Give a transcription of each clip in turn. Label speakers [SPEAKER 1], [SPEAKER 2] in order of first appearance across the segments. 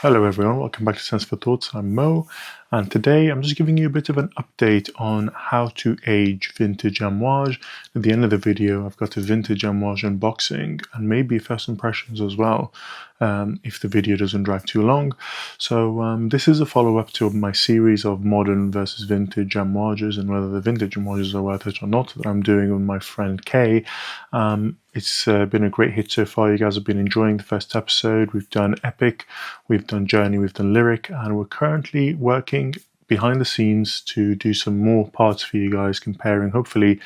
[SPEAKER 1] Hello everyone, welcome back to Sense for Thoughts. I'm Mo, and today I'm just giving you a bit of an update on how to age vintage Amouage. At the end of the video, I've got a vintage Amouage unboxing and maybe first impressions as well, if the video doesn't drag too long. So this is a follow-up to my series of modern versus vintage Amouages and whether the vintage Amouages are worth it or not that I'm doing with my friend Kay. It's been a great hit so far. You guys have been enjoying the first episode. We've done Epic, we've done Journey, we've done Lyric, and we're currently working behind the scenes to do some more parts for you guys, comparing hopefully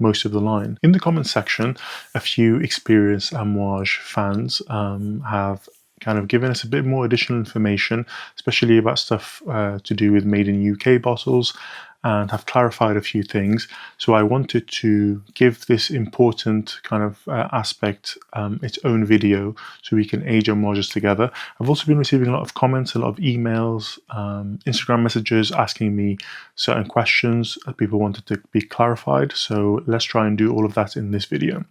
[SPEAKER 1] most of the line. In the comment section, a few experienced Amouage fans have kind of given us a bit more additional information, especially about stuff to do with made in UK bottles, and have clarified a few things. So I wanted to give this important kind of aspect its own video so we can age Amouages together. I've also been receiving a lot of comments, a lot of emails, Instagram messages asking me certain questions that people wanted to be clarified. So let's try and do all of that in this video.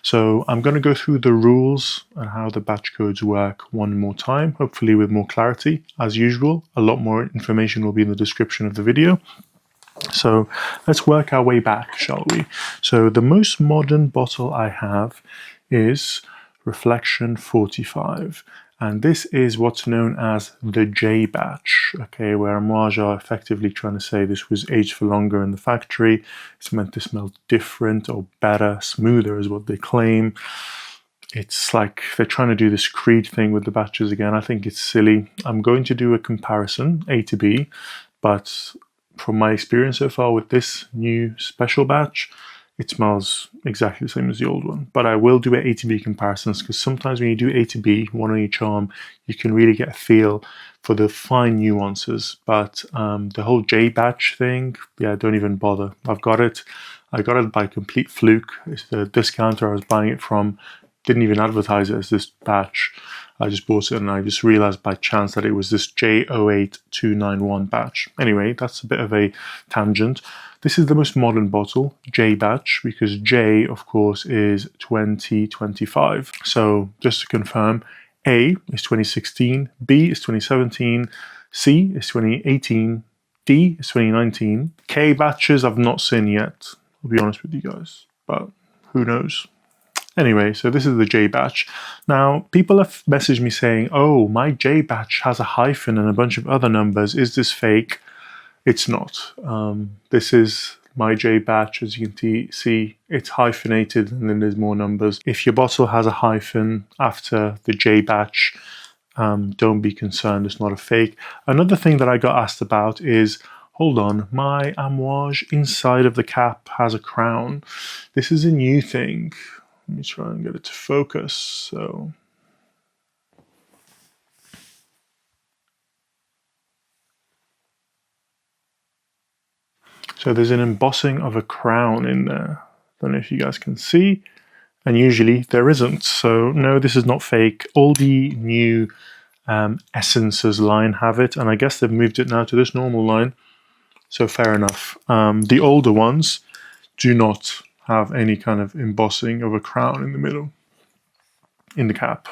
[SPEAKER 1] So I'm going to go through the rules and how the batch codes work one more time, hopefully with more clarity. As usual, a lot more information will be in the description of the video. So let's work our way back, shall we? So the most modern bottle I have is Reflection 45. And this is what's known as the J batch, okay, where Amouage are effectively trying to say this was aged for longer in the factory. It's meant to smell different or better, smoother is what they claim. It's like they're trying to do this creed thing with the batches again. I think it's silly. I'm going to do a comparison, A to B, but from my experience so far with this new special batch, it smells exactly the same as the old one. But I will do A to B comparisons because sometimes when you do A to B, one on each arm, you can really get a feel for the fine nuances. But the whole J batch thing, yeah, don't even bother. I've got it. I got it by complete fluke. It's the discounter I was buying it from didn't even advertise it as this batch. I just bought it and I just realized by chance that it was this J08291 batch. Anyway, that's a bit of a tangent. This is the most modern bottle, J batch, because J, of course, is 2025. So just to confirm, A is 2016, B is 2017, C is 2018, D is 2019. K batches I've not seen yet, I'll be honest with you guys, but who knows? Anyway, so this is the J batch. Now, people have messaged me saying, oh, my J batch has a hyphen and a bunch of other numbers. Is this fake? It's not. This is my J batch. As you can see, it's hyphenated and then there's more numbers. If your bottle has a hyphen after the J batch, don't be concerned. It's not a fake. Another thing that I got asked about is, hold on, my Amouage inside of the cap has a crown. This is a new thing. Let me try and get it to focus. So there's an embossing of a crown in there. Don't know if you guys can see. And usually there isn't. So no, this is not fake. All the new Essences line have it. And I guess they've moved it now to this normal line. So fair enough. The older ones do not have any kind of embossing of a crown in the middle, in the cap.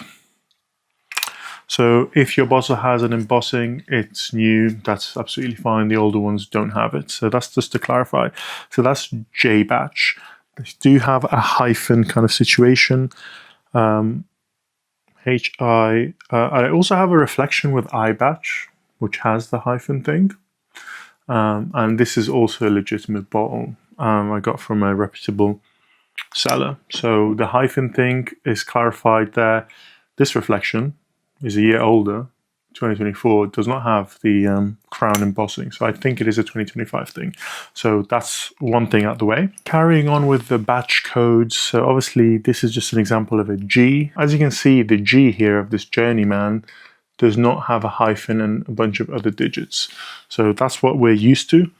[SPEAKER 1] So if your bottle has an embossing, it's new, that's absolutely fine. The older ones don't have it. So that's just to clarify. So that's J batch. They do have a hyphen kind of situation. HI. I also have a reflection with I batch, which has the hyphen thing. And this is also a legitimate bottle. I got from a reputable seller. So the hyphen thing is clarified there. This reflection is a year older, 2024, does not have the crown embossing. So I think it is a 2025 thing. So that's one thing out the way. Carrying on with the batch codes. So obviously this is just an example of a G. As you can see, the G here of this Journeyman does not have a hyphen and a bunch of other digits. So that's what we're used to.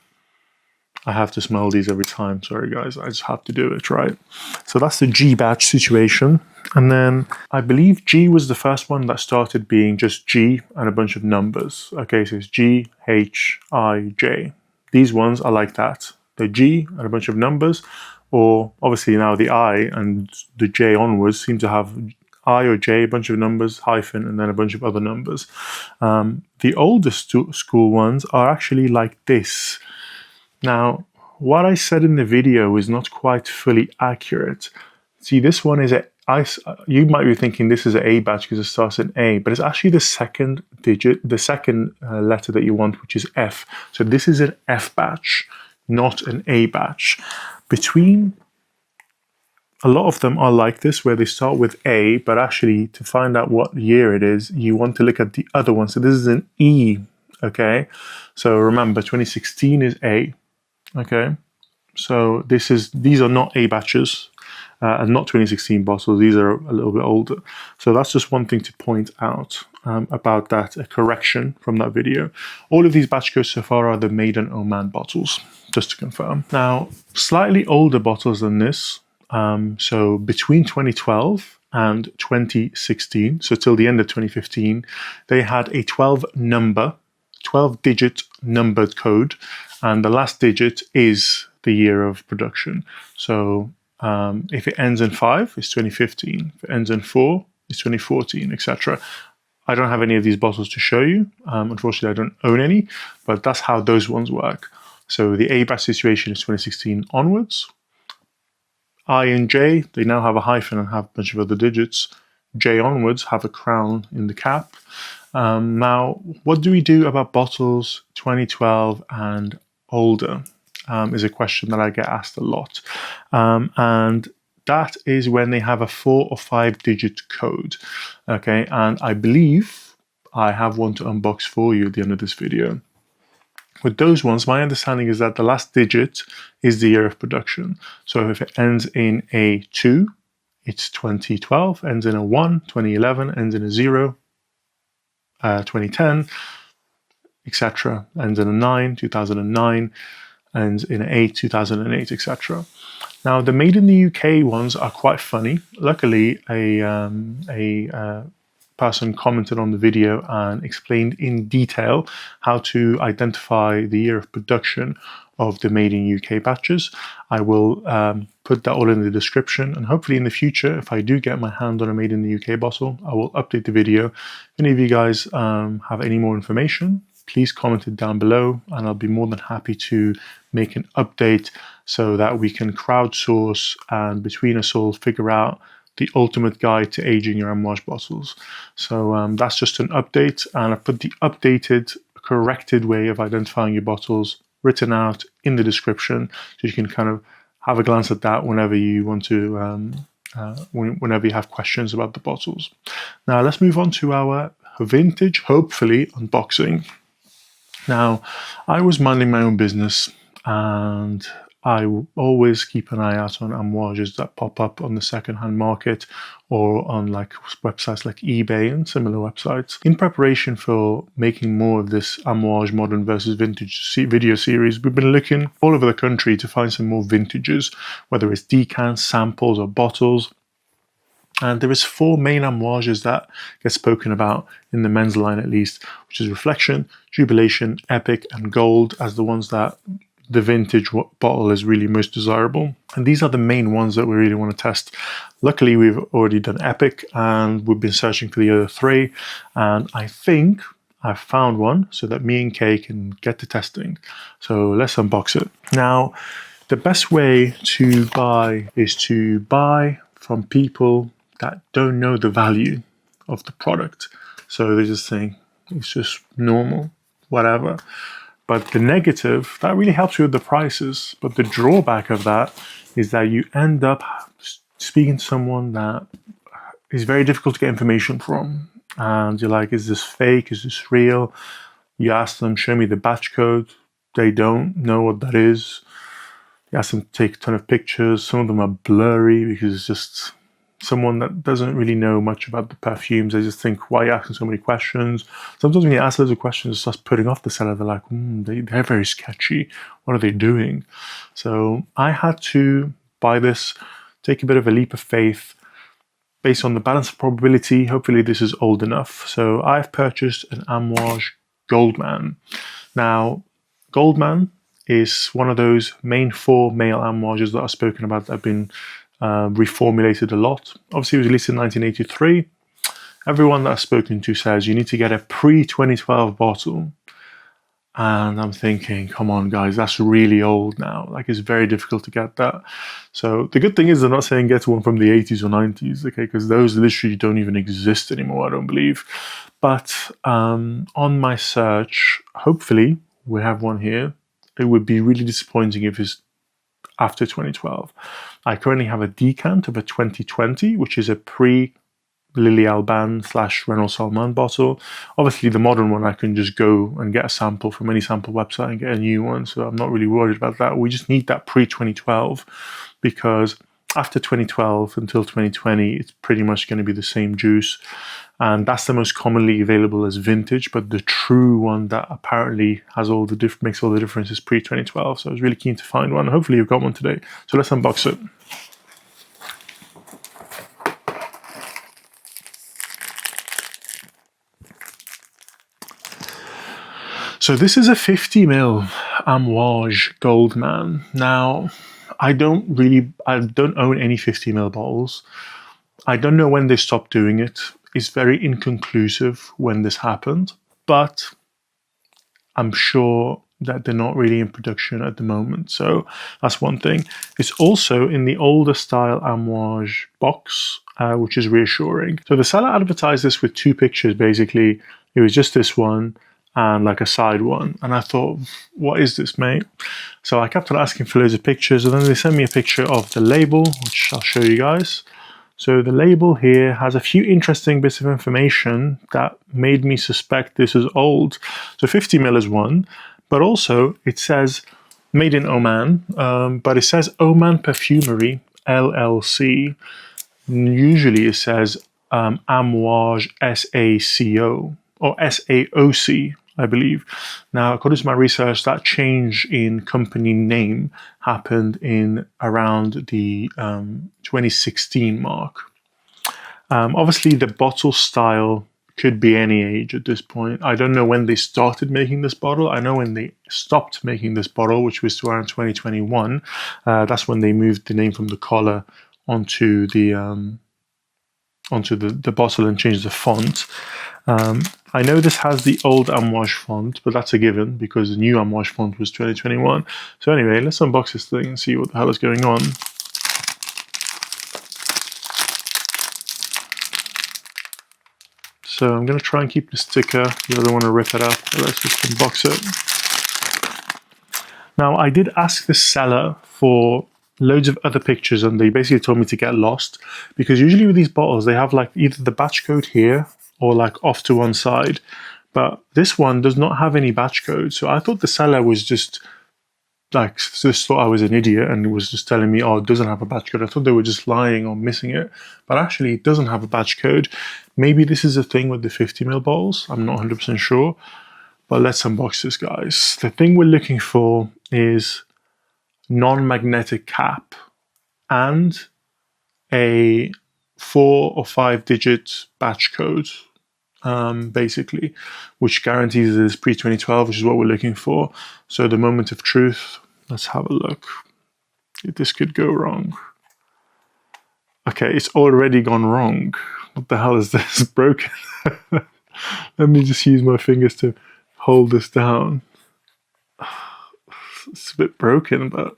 [SPEAKER 1] I have to smell these every time. Sorry, guys. I just have to do it, right? So that's the G batch situation. And then I believe G was the first one that started being just G and a bunch of numbers. Okay, so it's G, H, I, J. These ones are like that. The G and a bunch of numbers, or obviously now the I and the J onwards seem to have I or J, a bunch of numbers, hyphen, and then a bunch of other numbers. The oldest school ones are actually like this. Now, what I said in the video is not quite fully accurate. See, this one is you might be thinking this is an A batch because it starts in A, but it's actually the second digit, the second letter that you want, which is F. So this is an F batch, not an A batch. A lot of them are like this, where they start with A, but actually to find out what year it is, you want to look at the other one. So this is an E, okay? So remember, 2016 is A, okay? So these are not A batches, and not 2016 bottles. These are a little bit older. So that's just one thing to point out about that, a correction from that video. All of these batch codes so far are the made in Oman bottles, just to confirm. Now, slightly older bottles than this, so between 2012 and 2016, so till the end of 2015, they had a 12-digit numbered code, and the last digit is the year of production. So if it ends in 5, it's 2015. If it ends in 4, it's 2014, etc. I don't have any of these bottles to show you. Unfortunately, I don't own any, but that's how those ones work. So the A batch situation is 2016 onwards. I and J, they now have a hyphen and have a bunch of other digits. J onwards have a crown in the cap. Now, what do we do about bottles 2012 and older? Is a question that I get asked a lot. And that is when they have a 4 or 5 digit code. Okay, and I believe I have one to unbox for you at the end of this video. With those ones, my understanding is that the last digit is the year of production. So if it ends in a 2, it's 2012, ends in a 1, 2011, ends in a 0, 2010, etc. Ends in a 9, 2009, ends in an 8, 2008, etc. Now, the made in the UK ones are quite funny. Luckily, a person commented on the video and explained in detail how to identify the year of production of the made in UK batches. I will put that all in the description, and hopefully in the future, if I do get my hand on a made in the UK bottle, I will update the video. If any of you guys have any more information, please comment it down below, and I'll be more than happy to make an update so that we can crowdsource and between us all figure out the ultimate guide to aging your Amouage bottles. So that's just an update, and I put the updated, corrected way of identifying your bottles written out in the description, so you can kind of have a glance at that whenever you want to, whenever you have questions about the bottles. Now let's move on to our vintage, hopefully, unboxing. Now, I was minding my own business, and I always keep an eye out on Amouages that pop up on the secondhand market or on like websites like eBay and similar websites. In preparation for making more of this Amouage modern versus vintage video series, we've been looking all over the country to find some more vintages, whether it's decants, samples, or bottles. And there is 4 main Amouages that get spoken about in the men's line, at least, which is Reflection, Jubilation, Epic, and Gold, as the ones that the vintage bottle is really most desirable. And these are the main ones that we really want to test. Luckily, we've already done Epic, and we've been searching for the other 3. And I think I've found one so that me and Kay can get to testing. So let's unbox it. Now, the best way to buy is to buy from people that don't know the value of the product. So they just think it's just normal, whatever. But the negative, that really helps you with the prices. But the drawback of that is that you end up speaking to someone that is very difficult to get information from. And you're like, is this fake? Is this real? You ask them, show me the batch code. They don't know what that is. You ask them to take a ton of pictures. Some of them are blurry because it's just someone that doesn't really know much about the perfumes. They just think, why are you asking so many questions? Sometimes when you ask loads of questions, it starts putting off the seller. They're like, they're very sketchy. What are they doing? So I had to buy this, take a bit of a leap of faith based on the balance of probability. Hopefully this is old enough. So I've purchased an Amouage Goldman. Now, Goldman is one of those main 4 male Amouages that I've spoken about that have been reformulated a lot. Obviously, it was released in 1983. Everyone that I've spoken to says you need to get a pre-2012 bottle. And I'm thinking, come on, guys, that's really old now. Like, it's very difficult to get that. So the good thing is they're not saying get one from the 80s or 90s, okay? Because those literally don't even exist anymore, I don't believe. But on my search, hopefully we have one here. It would be really disappointing if it's after 2012. I currently have a decant of a 2020, which is a pre-Lily Alban / Renault Salman bottle. Obviously, the modern one, I can just go and get a sample from any sample website and get a new one, so I'm not really worried about that. We just need that pre-2012, because after 2012 until 2020, it's pretty much going to be the same juice. And that's the most commonly available as vintage, but the true one that apparently has all the makes all the difference is pre-2012. So I was really keen to find one. Hopefully you've got one today. So let's unbox it. So this is a 50ml Amouage Goldman. Now, I don't own any 50ml bottles. I don't know when they stopped doing it. It's very inconclusive when this happened, but I'm sure that they're not really in production at the moment. So that's one thing. It's also in the older style Amouage box, which is reassuring. So the seller advertised this with two pictures, basically. It was just this one and like a side one. And I thought, what is this, mate? So I kept on asking for loads of pictures, and then they sent me a picture of the label, which I'll show you guys. So the label here has a few interesting bits of information that made me suspect this is old. So 50ml is one, but also it says made in Oman, but it says Oman Perfumery LLC. Usually it says Amouage SACO or SAOC, I believe. Now, according to my research, that change in company name happened in around the 2016 mark. Obviously, the bottle style could be any age at this point. I don't know when they started making this bottle. I know when they stopped making this bottle, which was around 2021. That's when they moved the name from the collar onto the bottle and changed the font. I know this has the old Amouage font, but that's a given because the new Amouage font was 2021. So anyway, let's unbox this thing and see what the hell is going on. So I'm going to try and keep the sticker. I don't want to rip it up. But let's just unbox it. Now, I did ask the seller for loads of other pictures, and they basically told me to get lost, because usually with these bottles, they have like either the batch code here or like off to one side. But this one does not have any batch code. So I thought the seller was just thought I was an idiot and was just telling me, oh, it doesn't have a batch code. I thought they were just lying or missing it, but actually it doesn't have a batch code. Maybe this is a thing with the 50ml bottles. I'm not 100% sure, but let's unbox this, guys. The thing we're looking for is non-magnetic cap and a 4 or 5 digit batch code, basically, which guarantees it is pre-2012, which is what we're looking for. So the moment of truth, let's have a look. This could go wrong. Okay, it's already gone wrong. What the hell is this? Broken. Let me just use my fingers to hold this down. It's a bit broken, but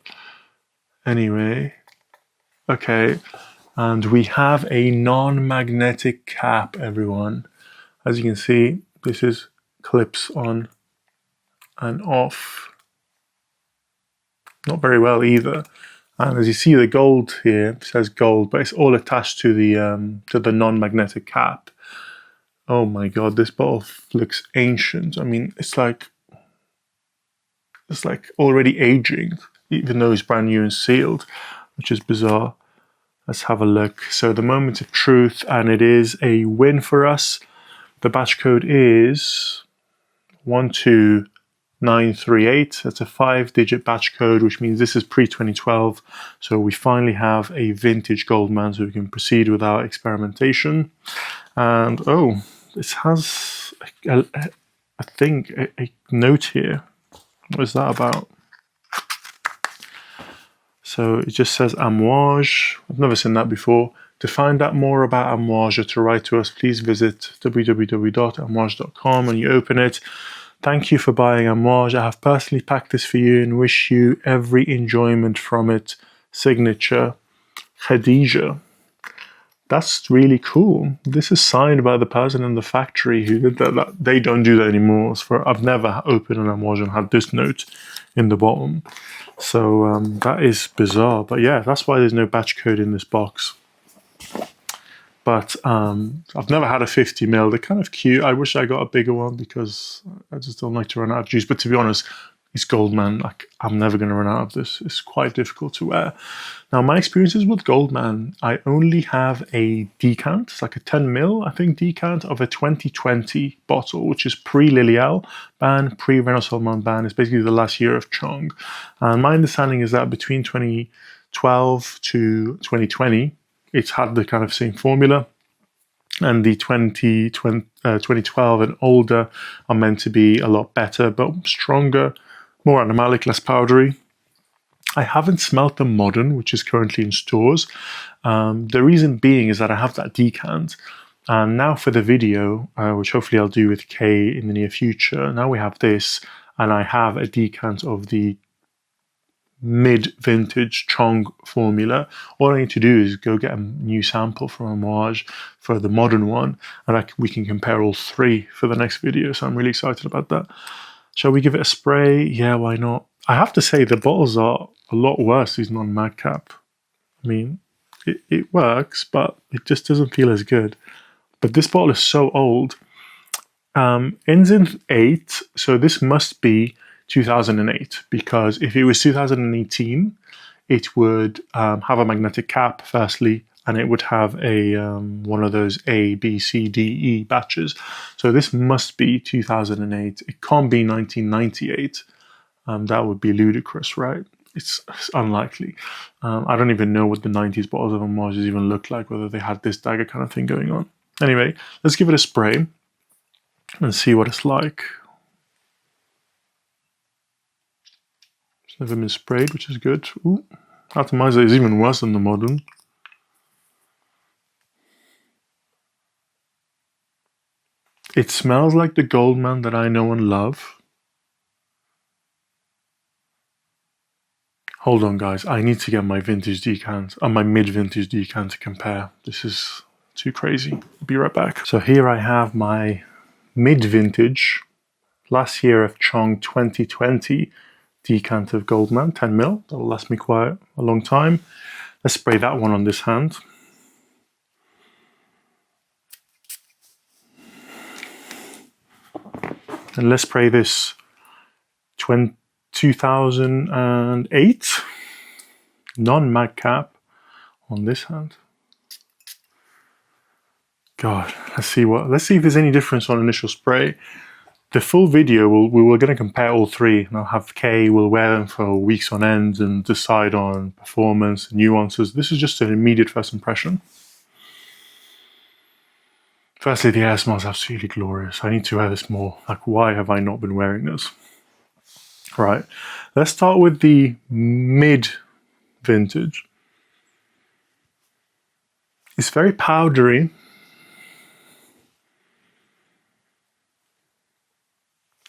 [SPEAKER 1] anyway. Okay, and we have a non-magnetic cap, everyone. As you can see, this is clips on and off. Not very well either. And as you see, the gold here says gold, but it's all attached to the non-magnetic cap. Oh my god, this bottle looks ancient. I mean, it's like already aging, even though it's brand new and sealed, which is bizarre. Let's have a look. So the moment of truth, and it is a win for us. The batch code is 12938. That's a 5-digit batch code, which means this is pre-2012. So we finally have a vintage Goldman, so we can proceed with our experimentation. And oh, this has a note here. What is that about? So So it just says Amouage. I've never seen that before. To find out more about Amouage or to write to us, please visit www.amouage.com and you open it. Thank you for buying Amouage. I have personally packed this for you and wish you every enjoyment from it. Signature, Khadija. That's really cool. This is signed by the person in the factory who did that. They don't do that anymore. I've never opened an Amouage and had this note in the bottom. So that is bizarre. But yeah, that's why there's no batch code in this box. But I've never had a 50ml. They're kind of cute. I wish I got a bigger one because I just don't like to run out of juice. But to be honest, it's Goldman. Like, I'm never going to run out of this. It's quite difficult to wear. Now, my experiences with Goldman, I only have a decant. It's like a 10ml, I think, decant of a 2020 bottle, which is pre-Lilial ban, pre-Renault Salman ban. It's basically the last year of Chong. And my understanding is that between 2012 to 2020, it's had the kind of same formula, and the 2012 and older are meant to be a lot better, but stronger, more animalic, less powdery. I haven't smelt the modern, which is currently in stores. The reason being is that I have that decant, and now for the video, which hopefully I'll do with Kay in the near future, now we have this, and I have a decant of the mid-vintage Chong formula. All I need to do is go get a new sample from Amouage for the modern one, and we can compare all three for the next video, so I'm really excited about that. Shall we give it a spray? Yeah, why not? I have to say the bottles are a lot worse, these non-madcap. I mean, it works, but it just doesn't feel as good. But this bottle is so old. Ends in 8, so this must be 2008, because if it was 2018, it would have a magnetic cap, firstly, and it would have a one of those A, B, C, D, E batches. So this must be 2008. It can't be 1998. That would be ludicrous, right? It's unlikely. I don't even know what the 90s bottles of Amouage even looked like, whether they had this dagger kind of thing going on. Anyway, let's give it a spray and see what it's like. It's never been sprayed, which is good. Ooh, Atomizer is even worse than the modern. It smells like the Goldman that I know and love. Hold on, guys. I need to get my vintage decant and my mid-vintage decant to compare. This is too crazy. I'll be right back. So here I have my mid-vintage, last year of Chong 2020 decant of Goldman, 10ml. That will last me quite a long time. Let's spray that one on this hand. And let's spray this 2008 non-madcap on this hand. God, let's see if there's any difference on initial spray. The full video, we were going to compare all three, and I'll have Kay, we'll wear them for weeks on end and decide on performance, nuances. This is just an immediate first impression. Firstly, the air smells absolutely glorious. I need to wear this more. Like, why have I not been wearing this? Right, let's start with the mid-vintage. It's very powdery.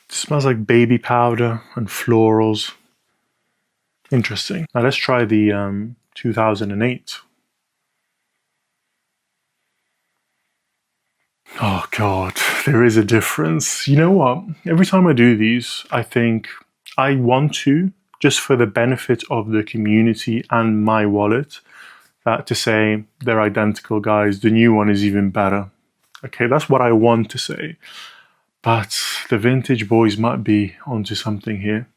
[SPEAKER 1] It smells like baby powder and florals. Interesting. Now let's try the 2008. Oh God, there is a difference. You know what? Every time I do these, I think I want to, just for the benefit of the community and my wallet, to say they're identical, guys. The new one is even better. Okay, that's what I want to say. But the vintage boys might be onto something here.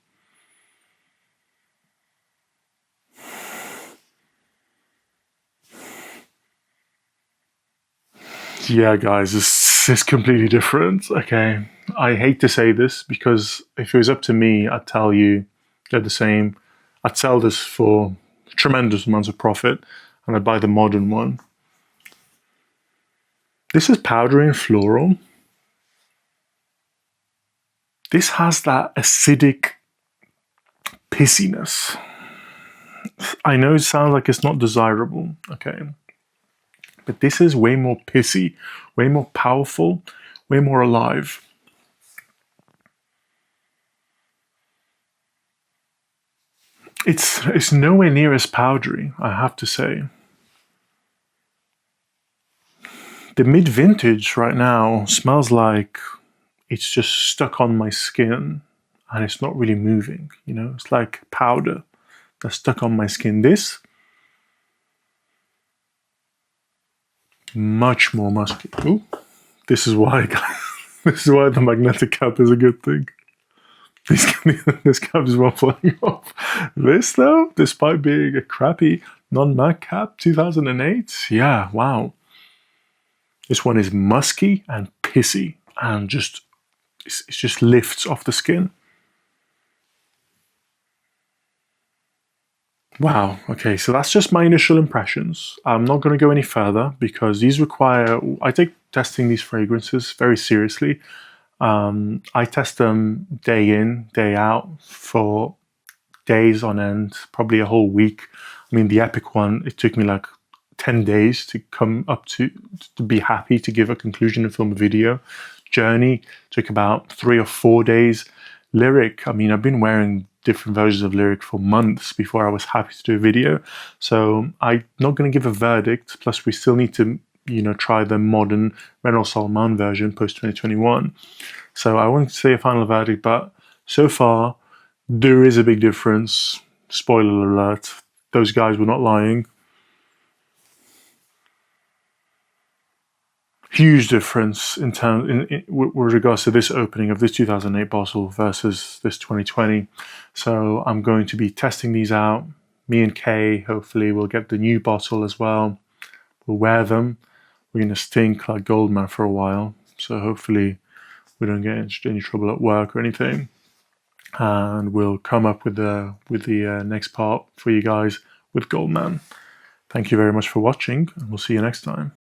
[SPEAKER 1] Yeah, guys, this is completely different. Okay, I hate to say this because if it was up to me, I'd tell you they're the same. I'd sell this for tremendous amounts of profit and I'd buy the modern one. This is powdery and floral. This has that acidic pissiness. I know it sounds like it's not desirable, okay? But this is way more pissy, way more powerful, way more alive. It's nowhere near as powdery, I have to say. The mid-vintage right now smells like it's just stuck on my skin and it's not really moving, you know? It's like powder that's stuck on my skin. This, much more musky. Ooh, this is why, this is why the magnetic cap is a good thing. This cap is not falling off. This though, despite being a crappy non-mag cap, 2008, yeah, wow. This one is musky and pissy and just, it just lifts off the skin. Wow, okay, so that's just my initial impressions. I'm not going to go any further because these require, I take testing these fragrances very seriously. I test them day in, day out for days on end, probably a whole week. I mean, the Epic one, it took me like 10 days to come up to be happy to give a conclusion and film a video. Journey took about 3 or 4 days. Lyric, I mean, I've been wearing different versions of Lyric for months before I was happy to do a video. So I'm not going to give a verdict. Plus, we still need to, you know, try the modern Renault Salman version post 2021. So I won't say a final verdict, but so far there is a big difference. Spoiler alert, those guys were not lying. Huge difference in terms with regards to this opening of this 2008 bottle versus this 2020. So I'm going to be testing these out. Me and Kay hopefully will get the new bottle as well. We'll wear them. We're going to stink like Goldman for a while. So hopefully we don't get into any trouble at work or anything. And we'll come up with the next part for you guys with Goldman. Thank you very much for watching, and we'll see you next time.